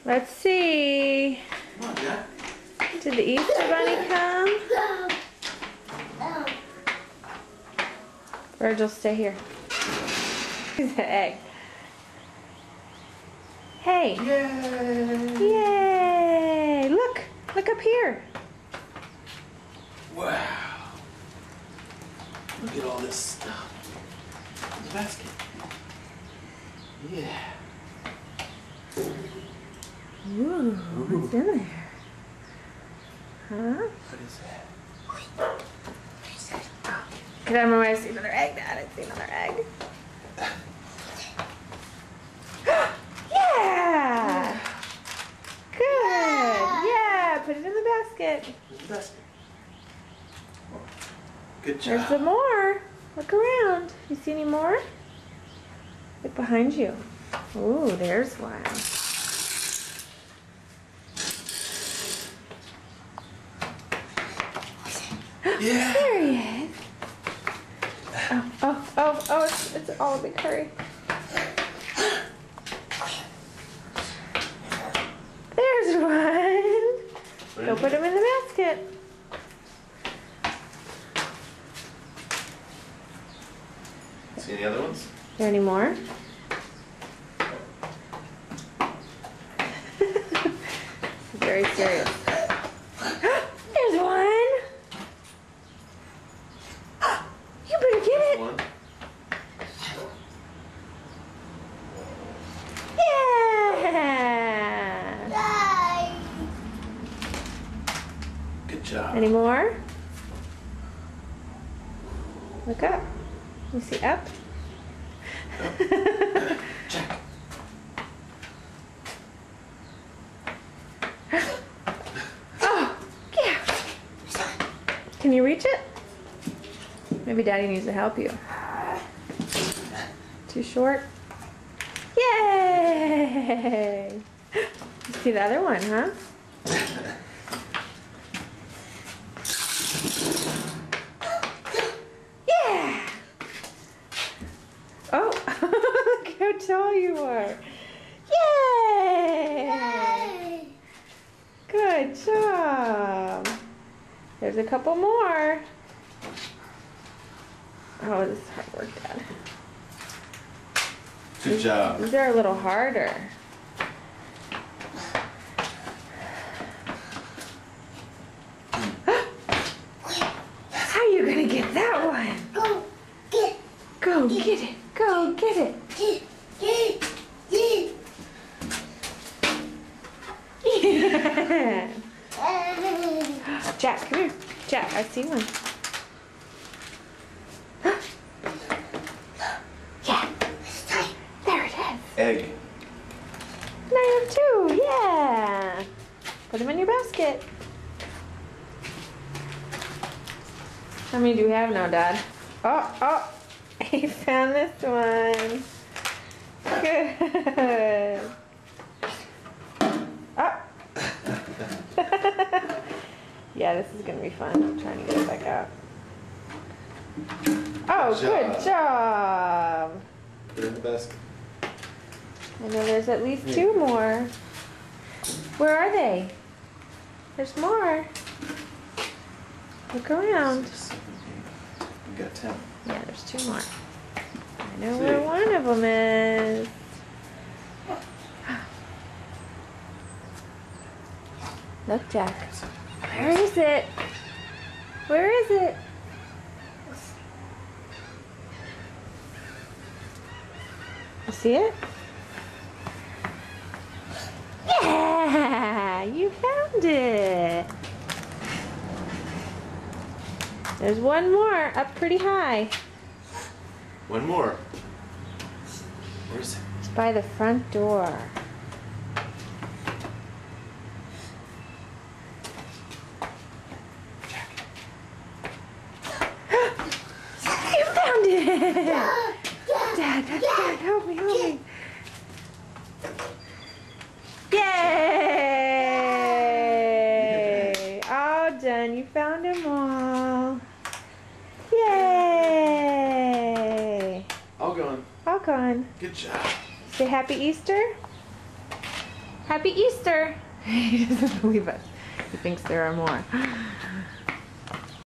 Let's see. Come on, Jack. Did the Easter Bunny come? Virgil, stay here. He's an egg. Hey. Yay! Yay! Look! Look up here. Wow. Look at all this stuff. In the basket. Yeah. Ooh, what's in there? Huh? What is that? Cause I remember I see another egg, Dad. I see another egg. Yeah! Good! Yeah, put it in the basket. Where's the basket? Good job. There's some more. Look around. You see any more? Look behind you. Ooh, there's one. Yeah. There he is. Oh, it's all a big hurry. There's one. Go put him in the basket. See any other ones? There any more? Very serious. There's one. You better get it. One. Yeah. Good job. Any more? Look up. You see up? Jack. Oh, yeah. Can you reach it? Maybe Daddy needs to help you. Too short? Yay! You see the other one, huh? Yeah! Oh, look how tall you are. Yay! Good job. There's a couple more. Oh, this is hard work, Dad. Good job. These are a little harder. How are you gonna get that one? Go get Go get it. Go get it. Yeah. Jack, come here. Jack, I see one. Yeah. There it is. Egg. And I have two. Yeah. Put them in your basket. How many do we have now, Dad? Oh. He found this one. Good. Oh. Yeah, this is going to be fun. I'm trying to get it back out. Oh, good job. Put it in the basket. I know there's at least two more. Where are they? There's more. Look around. We got 10. Yeah, there's two more. I know where one of them is. Look, Jack. Where is it? Where is it? You see it? Yeah! You found it! There's one more up pretty high. One more. Where is it? It's by the front door. You found it! Dad, help me. Yay! All done. You found them all. Yay! All gone. All gone. Good job. Say Happy Easter. Happy Easter! He doesn't believe us. He thinks there are more.